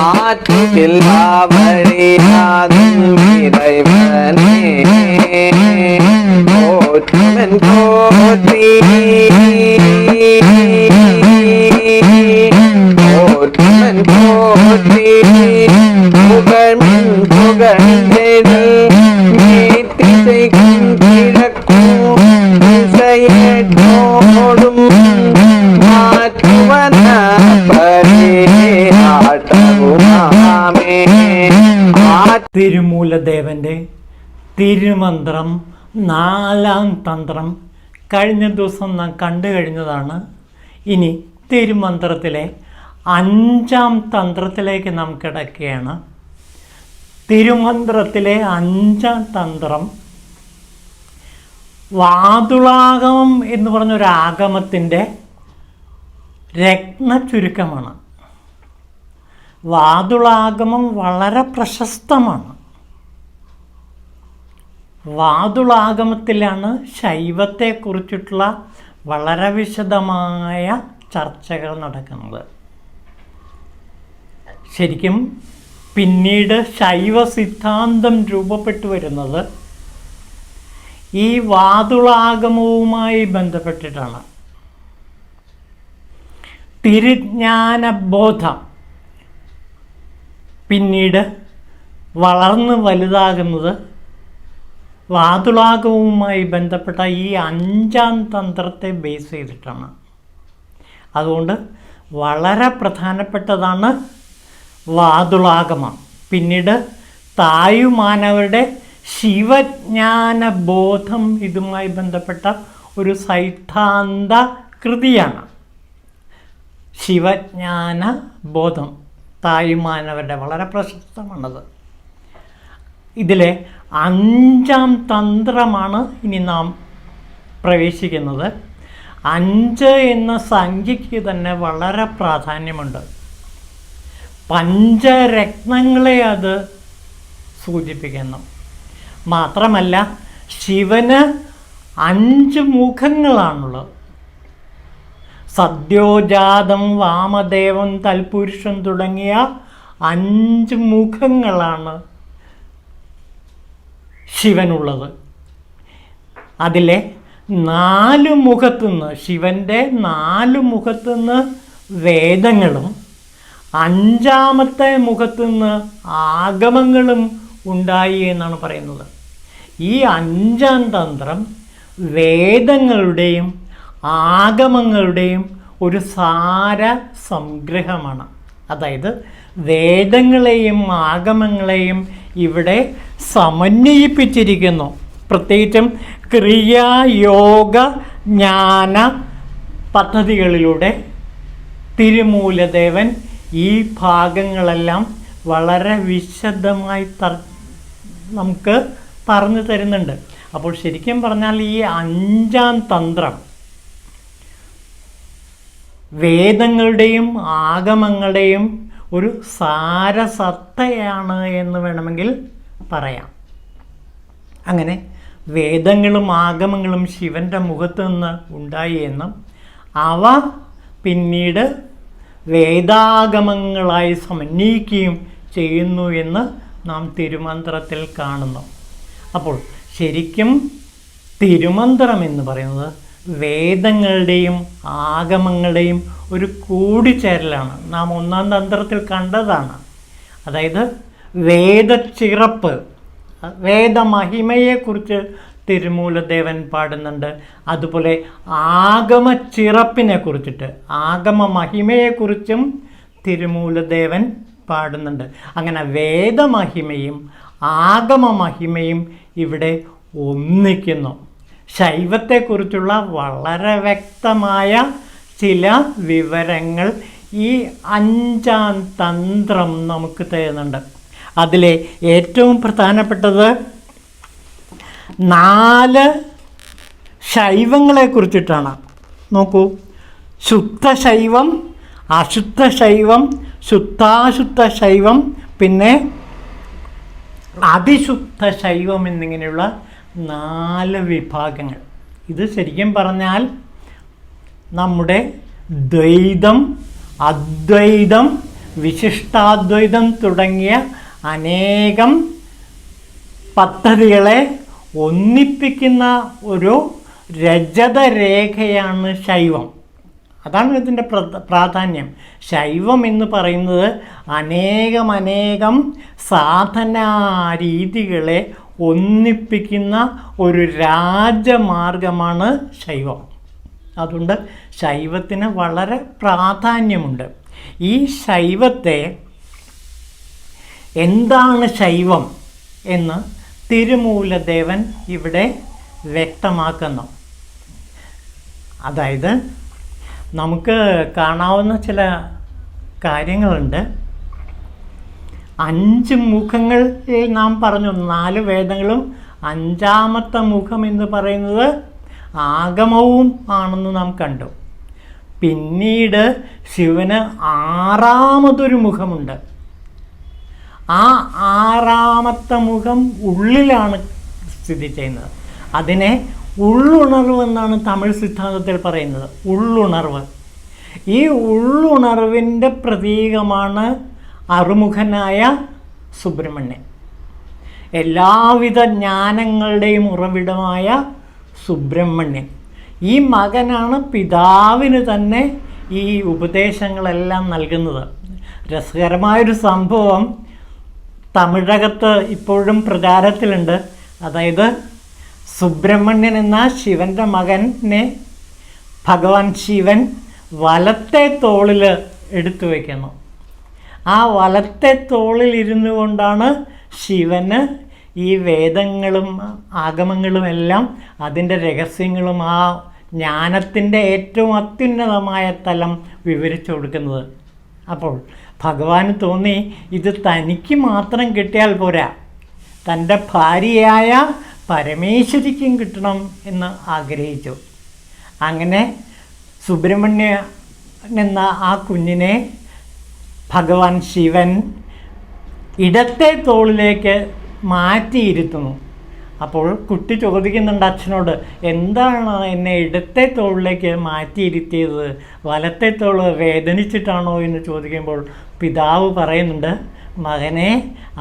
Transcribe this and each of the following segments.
ஆற்றில்லாவழியாதும் இறைவனே போற்றுமன் போற்றி போற்றுமன் போற்றி புகழ்மின் புகழ்ந்தெழு மேத்திசைக்கும் கிழக்கும் திசையற்றோடும் மாற்றுவன തിരുമൂലദേവന്റെ തിരുമന്ത്രം 4-ാം തന്ത്രം കഴിഞ്ഞ ദിവസം നാം കണ്ടു കഴിഞ്ഞതാണ്. ഇനി തിരുമന്ത്രത്തിലെ 5-ാം തന്ത്രത്തിലേക്ക് നാം കിടക്കുകയാണ്. തിരുമന്ത്രത്തിലെ 5-ാം തന്ത്രം വാതുളാഗമം എന്ന് പറഞ്ഞൊരാഗമത്തിൻ്റെ രത്നചുരുക്കമാണ്. വാതുളാഗമം വളരെ പ്രശസ്തമാണ്. വാതുളാഗമത്തിലാണ് ശൈവത്തെക്കുറിച്ചിട്ടുള്ള വളരെ വിശദമായ ചർച്ചകൾ നടക്കുന്നത്. ശരിക്കും പിന്നീട് ശൈവ സിദ്ധാന്തം രൂപപ്പെട്ടു വരുന്നത് ഈ വാതുളാഗമവുമായി ബന്ധപ്പെട്ടിട്ടാണ്. തിരുജ്ഞാനബോധം പിന്നീട് വളർന്ന് വലുതാകുന്നത് വാതുളാഗമവുമായി ബന്ധപ്പെട്ട ഈ 5-ാം തന്ത്രത്തെ ബേസ് ചെയ്തിട്ടാണ്. അതുകൊണ്ട് വളരെ പ്രധാനപ്പെട്ടതാണ് വാതുളാഗമം. പിന്നീട് തായുമാനവരുടെ ശിവജ്ഞാനബോധം ഇതുമായി ബന്ധപ്പെട്ട ഒരു സൈദ്ധാന്ത കൃതിയാണ്. ശിവജ്ഞാനബോധം തായുമാനവരുടെ വളരെ പ്രശസ്തമാണത്. ഇതിലെ 5-ാം തന്ത്രമാണ് ഇനി നാം പ്രവേശിക്കുന്നത്. 5 എന്ന സംഖ്യയ്ക്ക് തന്നെ വളരെ പ്രാധാന്യമുണ്ട്. പഞ്ചരത്നങ്ങളെ അത് സൂചിപ്പിക്കുന്നു. മാത്രമല്ല ശിവന് 5 മുഖങ്ങളാണുള്ളത്. സദ്യോജാതം, വാമദേവൻ, തൽപുരുഷൻ തുടങ്ങിയ 5 മുഖങ്ങളാണ് ശിവനുള്ളത്. അതിലെ 4 മുഖത്തുനിന്ന് ശിവൻ്റെ 4 മുഖത്തുനിന്ന് വേദങ്ങളും 5-ാമത്തെ മുഖത്തുനിന്ന് ആഗമങ്ങളും ഉണ്ടായി എന്നാണ് പറയുന്നത്. ഈ 5-ാം തന്ത്രം വേദങ്ങളുടെയും ആഗമങ്ങളുടെയും ഒരു സാര സംഗ്രഹമാണ്. അതായത് വേദങ്ങളെയും ആഗമങ്ങളെയും ഇവിടെ സമന്വയിപ്പിച്ചിരിക്കുന്നു. പ്രത്യേകിച്ചും ക്രിയാ, യോഗ, ജ്ഞാന പദ്ധതികളിലൂടെ തിരുമൂലദേവൻ ഈ ഭാഗങ്ങളെല്ലാം വളരെ വിശദമായി നമുക്ക് പറഞ്ഞു തരുന്നുണ്ട്. അപ്പോൾ ശരിക്കും പറഞ്ഞാൽ ഈ 5-ാം തന്ത്രം വേദങ്ങളുടെയും ആഗമങ്ങളുടെയും ഒരു സാരസത്തയാണ് എന്ന് വേണമെങ്കിൽ പറയാം. അങ്ങനെ വേദങ്ങളും ആഗമങ്ങളും ശിവൻ്റെ മുഖത്ത് നിന്ന് ഉണ്ടായി എന്നും അവ പിന്നീട് വേദാഗമങ്ങളായി സമന്വയിക്കുകയും ചെയ്യുന്നു എന്ന് നാം തിരുമന്ത്രത്തിൽ കാണുന്നു. അപ്പോൾ ശരിക്കും തിരുമന്ത്രം എന്ന് പറയുന്നത് വേദങ്ങളുടെയും ആഗമങ്ങളുടെയും ഒരു കൂടിച്ചേരലാണ്. നാം 1-ാം തന്ത്രത്തിൽ കണ്ടതാണ്. അതായത് വേദച്ചിറപ്പ്, വേദമഹിമയെക്കുറിച്ച് തിരുമൂലദേവൻ പാടുന്നുണ്ട്. അതുപോലെ ആഗമച്ചിറപ്പിനെ കുറിച്ചിട്ട്, ആഗമ മഹിമയെക്കുറിച്ചും തിരുമൂലദേവൻ പാടുന്നുണ്ട്. അങ്ങനെ വേദമഹിമയും ആഗമ മഹിമയും ഇവിടെ ഒന്നിക്കുന്നു. ശൈവത്തെക്കുറിച്ചുള്ള വളരെ വ്യക്തമായ ചില വിവരങ്ങൾ ഈ 5-ാം തന്ത്രം നമുക്ക് തരുന്നുണ്ട്. അതിലെ ഏറ്റവും പ്രധാനപ്പെട്ടത് 4 ശൈവങ്ങളെക്കുറിച്ചിട്ടാണ്. നോക്കൂ, ശുദ്ധശൈവം, അശുദ്ധശൈവം, ശുദ്ധാശുദ്ധ ശൈവം, പിന്നെ അതിശുദ്ധ ശൈവം എന്നിങ്ങനെയുള്ള 4 വിഭാഗങ്ങൾ. ഇത് ശരിക്കും പറഞ്ഞാൽ നമ്മുടെ ദ്വൈതം, അദ്വൈതം, വിശിഷ്ടാദ്വൈതം തുടങ്ങിയ അനേകം പദ്ധതികളെ ഒന്നിപ്പിക്കുന്ന ഒരു രജതരേഖയാണ് ശൈവം. അതാണ് ഇതിൻ്റെ പ്രാധാന്യം. ശൈവം എന്ന് പറയുന്നത് അനേകം സാധനാ രീതികളെ ഒന്നിപ്പിക്കുന്ന ഒരു രാജമാർഗമാണ് ശൈവം. അതുകൊണ്ട് ശൈവത്തിന് വളരെ പ്രാധാന്യമുണ്ട്. ഈ ശൈവത്തെ, എന്താണ് ശൈവം എന്ന് തിരുമൂലദേവൻ ഇവിടെ വ്യക്തമാക്കുന്നു. അതായത് നമുക്ക് കാണാവുന്ന ചില കാര്യങ്ങളുണ്ട്. 5 മുഖങ്ങൾ നാം പറഞ്ഞു, 4 വേദങ്ങളും. 5ാമത്തെ മുഖം എന്ന് പറയുന്നത് ആഗമവും ആണെന്ന് നാം കണ്ടു. പിന്നീട് ശിവന് 6ാമതൊരു മുഖമുണ്ട്. ആ 6ാമത്തെ മുഖം ഉള്ളിലാണ് സ്ഥിതി ചെയ്യുന്നത്. അതിനെ ഉള്ളുണർവ് എന്നാണ് തമിഴ് സിദ്ധാന്തത്തിൽ പറയുന്നത്. ഉള്ളുണർവ്. ഈ ഉള്ളുണർവിൻ്റെ പ്രതീകമാണ് അറുമുഖനായ സുബ്രഹ്മണ്യൻ. എല്ലാവിധ ജ്ഞാനങ്ങളുടെയും ഉറവിടമായ സുബ്രഹ്മണ്യൻ. ഈ മകനാണ് പിതാവിന് തന്നെ ഈ ഉപദേശങ്ങളെല്ലാം നൽകുന്നത്. രസകരമായൊരു സംഭവം തമിഴകത്ത് ഇപ്പോഴും പ്രചാരത്തിലുണ്ട്. അതായത് സുബ്രഹ്മണ്യൻ എന്ന ശിവൻ്റെ മകനെ ഭഗവാൻ ശിവൻ വലത്തെ തോളിൽ എടുത്തു വയ്ക്കുന്നു. ആ വലത്തെ തോളിൽ ഇരുന്നു കൊണ്ടാണ് ശിവന് ഈ വേദങ്ങളും ആഗമങ്ങളും എല്ലാം അതിൻ്റെ രഹസ്യങ്ങളും ആ ജ്ഞാനത്തിൻ്റെ ഏറ്റവും അത്യുന്നതമായ തലം വിവരിച്ചു കൊടുക്കുന്നത്. അപ്പോൾ ഭഗവാന് തോന്നി ഇത് തനിക്ക് മാത്രം കിട്ടിയാൽ പോരാ, തൻ്റെ ഭാര്യയായ പരമേശ്വരിക്കും കിട്ടണം എന്ന് ആഗ്രഹിച്ചു. അങ്ങനെ സുബ്രഹ്മണ്യൻ എന്ന ആ കുഞ്ഞിനെ ഭഗവാൻ ശിവൻ ഇടത്തെ തോളിലേക്ക് മാറ്റിയിരുത്തുന്നു. അപ്പോൾ കുട്ടി ചോദിക്കുന്നുണ്ട് അച്ഛനോട്, എന്താണ് എന്നെ ഇടത്തെ തോളിലേക്ക് മാറ്റിയിരുത്തിയത്, വലത്തെ തോൾ വേദനിച്ചിട്ടാണോ എന്ന് ചോദിക്കുമ്പോൾ പിതാവ് പറയുന്നുണ്ട്, മകനെ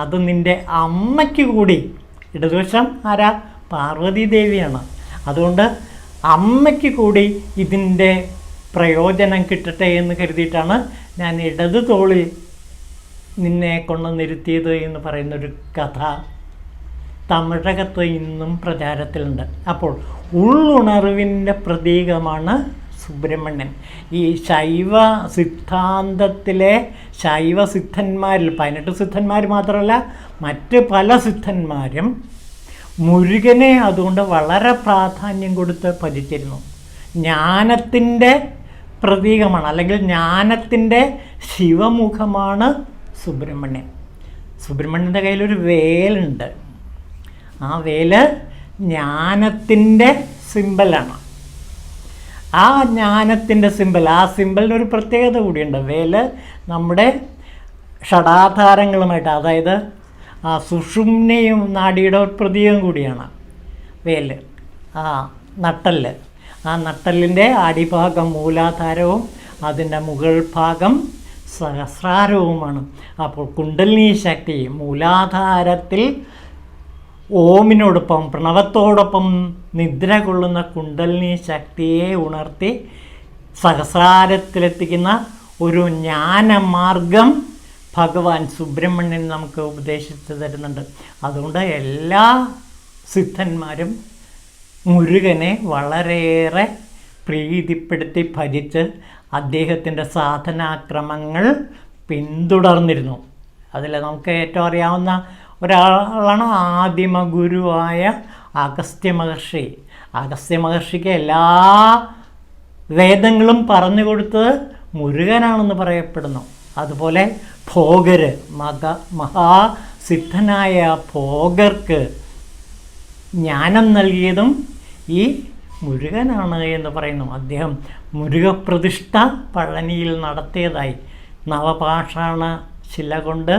അത് നിൻ്റെ അമ്മയ്ക്ക് കൂടി, ഇടതുവശം ആരാ, പാർവതി ദേവിയാണ്, അതുകൊണ്ട് അമ്മയ്ക്ക് കൂടി ഇതിൻ്റെ പ്രയോജനം കിട്ടട്ടെ എന്ന് കരുതിയിട്ടാണ് ഞാൻ ഇടത് തോളിൽ നിന്നെ കൊണ്ട് നിർത്തിയത് എന്ന് പറയുന്നൊരു കഥ തമിഴകത്ത് ഇന്നും പ്രചാരത്തിലുണ്ട്. അപ്പോൾ ഉള്ളുണർവിൻ്റെ പ്രതീകമാണ് സുബ്രഹ്മണ്യൻ. ഈ ശൈവ സിദ്ധാന്തത്തിലെ ശൈവ സിദ്ധന്മാരിൽ 18 സിദ്ധന്മാർ മാത്രമല്ല മറ്റ് പല സിദ്ധന്മാരും മുരുകനെ അതുകൊണ്ട് വളരെ പ്രാധാന്യം കൊടുത്ത് ഭജിച്ചിരുന്നു. ജ്ഞാനത്തിൻ്റെ പ്രതീകമാണ്, അല്ലെങ്കിൽ ജ്ഞാനത്തിൻ്റെ ശിവമുഖമാണ് സുബ്രഹ്മണ്യൻ. സുബ്രഹ്മണ്യൻ്റെ കയ്യിലൊരു വേലുണ്ട്. ആ വേല് ജ്ഞാനത്തിൻ്റെ സിമ്പലാണ്. ആ ജ്ഞാനത്തിൻ്റെ സിമ്പൽ, ആ സിമ്പലിനൊരു പ്രത്യേകത കൂടിയുണ്ട്. വേല് നമ്മുടെ ഷടാധാരങ്ങളുമായിട്ട്, അതായത് ആ സുഷുമ്നയും നാഡിയുടെ പ്രതീകം കൂടിയാണ് വേല്. ആ നട്ടല്, ആ നട്ടലിൻ്റെ അടിഭാഗം മൂലാധാരവും അതിൻ്റെ മുകൾ ഭാഗം സഹസ്രാരവുമാണ്. അപ്പോൾ കുണ്ടലിനി ശക്തി മൂലാധാരത്തിൽ ഓമിനോടൊപ്പം പ്രണവത്തോടൊപ്പം നിദ്ര കൊള്ളുന്ന കുണ്ടലിനി ശക്തിയെ ഉണർത്തി സഹസ്രാരത്തിലെത്തിക്കുന്ന ഒരു ജ്ഞാനമാർഗം ഭഗവാൻ സുബ്രഹ്മണ്യൻ നമുക്ക് ഉപദേശിച്ചു തരുന്നുണ്ട്. അതുകൊണ്ട് എല്ലാ സിദ്ധന്മാരും മുരുകനെ വളരെയേറെ പ്രീതിപ്പെടുത്തി ഭജിച്ച് അദ്ദേഹത്തിൻ്റെ സാധനാക്രമങ്ങൾ പിന്തുടർന്നിരുന്നു. അതിൽ നമുക്ക് ഏറ്റവും അറിയാവുന്ന ഒരാളാണ് ആദിമ ഗുരുവായ അഗസ്ത്യ മഹർഷി. അഗസ്ത്യ മഹർഷിക്ക് എല്ലാ വേദങ്ങളും പറഞ്ഞു കൊടുത്തത് മുരുകനാണെന്ന് പറയപ്പെടുന്നു. അതുപോലെ ഭോഗര്, മഹാസിദ്ധനായ ഭോഗർക്ക് ജ്ഞാനം നൽകിയതും ഈ മുരുകനാണ് എന്ന് പറയുന്നു. അദ്ദേഹം മുരുകപ്രതിഷ്ഠ പഴനിയിൽ നടത്തിയതായി, നവപാഷാണ ശില കൊണ്ട്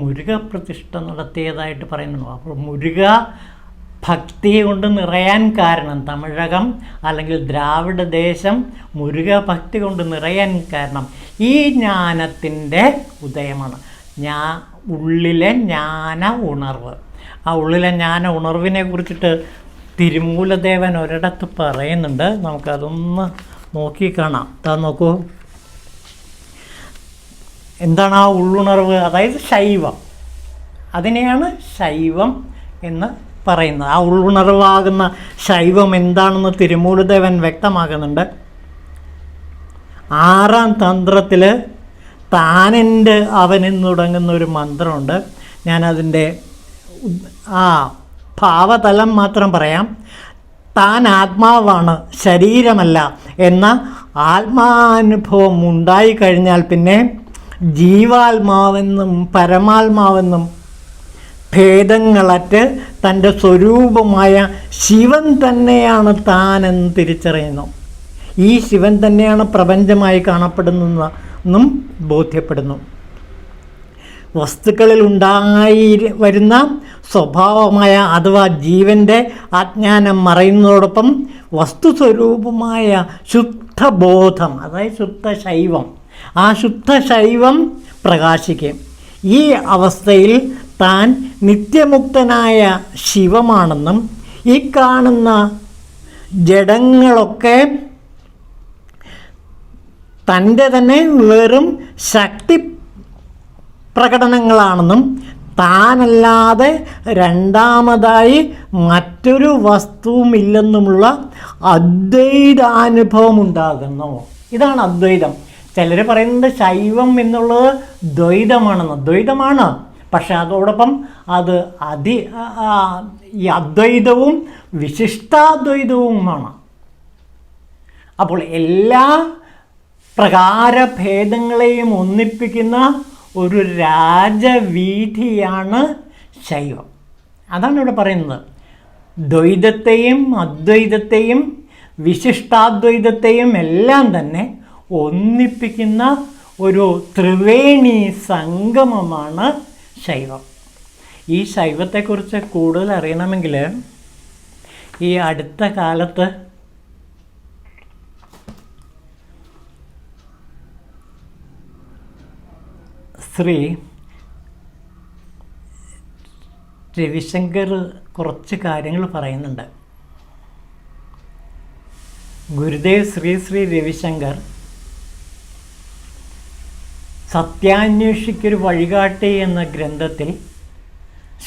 മുരുകപ്രതിഷ്ഠ നടത്തിയതായിട്ട് പറയുന്നു. അപ്പോൾ മുരുക ഭക്തി കൊണ്ട് നിറയാൻ കാരണം, തമിഴകം അല്ലെങ്കിൽ ദ്രാവിഡ ദേശം മുരുക ഭക്തി കൊണ്ട് നിറയാൻ കാരണം ഈ ജ്ഞാനത്തിൻ്റെ ഉദയമാണ്. ഉള്ളിലെ ജ്ഞാന ഉണർവ്. ആ ഉള്ളിലെ ജ്ഞാന ഉണർവിനെ കുറിച്ചിട്ട് തിരുമൂലദേവൻ ഒരിടത്ത് പറയുന്നുണ്ട്. നമുക്കതൊന്ന് നോക്കി കാണാം. നോക്കൂ, എന്താണ് ആ ഉള്ളുണർവ്? അതായത് ശൈവം. അതിനെയാണ് ശൈവം എന്ന് പറയുന്നത്. ആ ഉള്ളുണർവാകുന്ന ശൈവം എന്താണെന്ന് തിരുമൂലദേവൻ വ്യക്തമാക്കുന്നുണ്ട്. 6-ാം തന്ത്രത്തിൽ താനെൻ്റെ അവനെന്ന് തുടങ്ങുന്ന ഒരു മന്ത്രമുണ്ട്. ഞാനതിൻ്റെ ഭാവതലം മാത്രം പറയാം. താൻ ആത്മാവാണ്, ശരീരമല്ല എന്ന ആത്മാനുഭവം ഉണ്ടായിക്കഴിഞ്ഞാൽ പിന്നെ ജീവാത്മാവെന്നും പരമാത്മാവെന്നും ഭേദങ്ങളറ്റ് തൻ്റെ സ്വരൂപമായ ശിവൻ തന്നെയാണ് താനെന്ന് തിരിച്ചറിയുന്നു. ഈ ശിവൻ തന്നെയാണ് പ്രപഞ്ചമായി കാണപ്പെടുന്നതെന്നും ബോധ്യപ്പെടുന്നു. വസ്തുക്കളിൽ ഉണ്ടായി വരുന്ന സ്വഭാവമായ അഥവാ ജീവൻ്റെ അജ്ഞാനം മറയുന്നതോടൊപ്പം വസ്തുസ്വരൂപമായ ശുദ്ധബോധം, അതായത് ശുദ്ധശൈവം, ആ ശുദ്ധശൈവം പ്രകാശിക്കും. ഈ അവസ്ഥയിൽ താൻ നിത്യമുക്തനായ ശിവമാണെന്നും ഈ കാണുന്ന ജഡങ്ങളൊക്കെ തൻ്റെ തന്നെ വെറും ശക്തി പ്രകടനങ്ങളാണെന്നും താനല്ലാതെ രണ്ടാമതായി മറ്റൊരു വസ്തുവുമില്ലെന്നുമുള്ള അദ്വൈതാനുഭവം ഉണ്ടാകുന്നു. ഇതാണ് അദ്വൈതം. ചിലർ പറയുന്നത് ശൈവം എന്നുള്ളത് ദ്വൈതമാണെന്ന്. ദ്വൈതമാണ്, പക്ഷെ അതോടൊപ്പം അത് ഈ അദ്വൈതവും വിശിഷ്ടാദ്വൈതവുമാണ്. അപ്പോൾ എല്ലാ പ്രകാരഭേദങ്ങളെയും ഒന്നിപ്പിക്കുന്ന ഒരു രാജവീഥിയാണ് ശൈവം. അതാണ് ഇവിടെ പറയുന്നത്. ദ്വൈതത്തെയും അദ്വൈതത്തെയും വിശിഷ്ടാദ്വൈതത്തെയും എല്ലാം തന്നെ ഒന്നിപ്പിക്കുന്ന ഒരു ത്രിവേണി സംഗമമാണ് ശൈവം. ഈ ശൈവത്തെക്കുറിച്ച് കൂടുതൽ അറിയണമെങ്കിൽ ഈ അടുത്ത കാലത്ത് ശ്രീ രവിശങ്കർ കുറച്ച് കാര്യങ്ങൾ പറയുന്നുണ്ട്. ഗുരുദേവ് ശ്രീ രവിശങ്കർ സത്യാന്വേഷിക്കൊരു വഴികാട്ടി എന്ന ഗ്രന്ഥത്തിൽ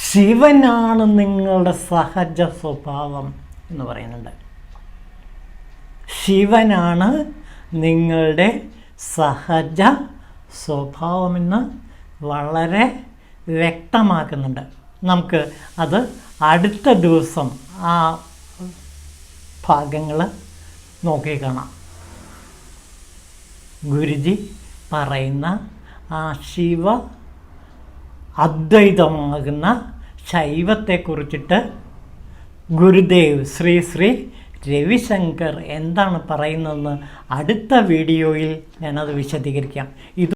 ശിവനാണ് നിങ്ങളുടെ സഹജ സ്വഭാവം എന്ന് പറയുന്നുണ്ട്. ശിവനാണ് നിങ്ങളുടെ സഹജ സ്വഭാവമെന്ന് വളരെ വ്യക്തമാക്കുന്നുണ്ട്. നമുക്ക് അത് അടുത്ത ദിവസം ആ ഭാഗങ്ങൾ നോക്കി കാണാം. ഗുരുജി പറയുന്ന ആ ശിവ അദ്വൈതമാകുന്ന ശൈവത്തെക്കുറിച്ചിട്ട് ഗുരുദേവ് ശ്രീ രവിശങ്കർ എന്താണ് പറയുന്നതെന്ന് അടുത്ത വീഡിയോയിൽ ഞാനത് വിശദീകരിക്കാം. ഇത്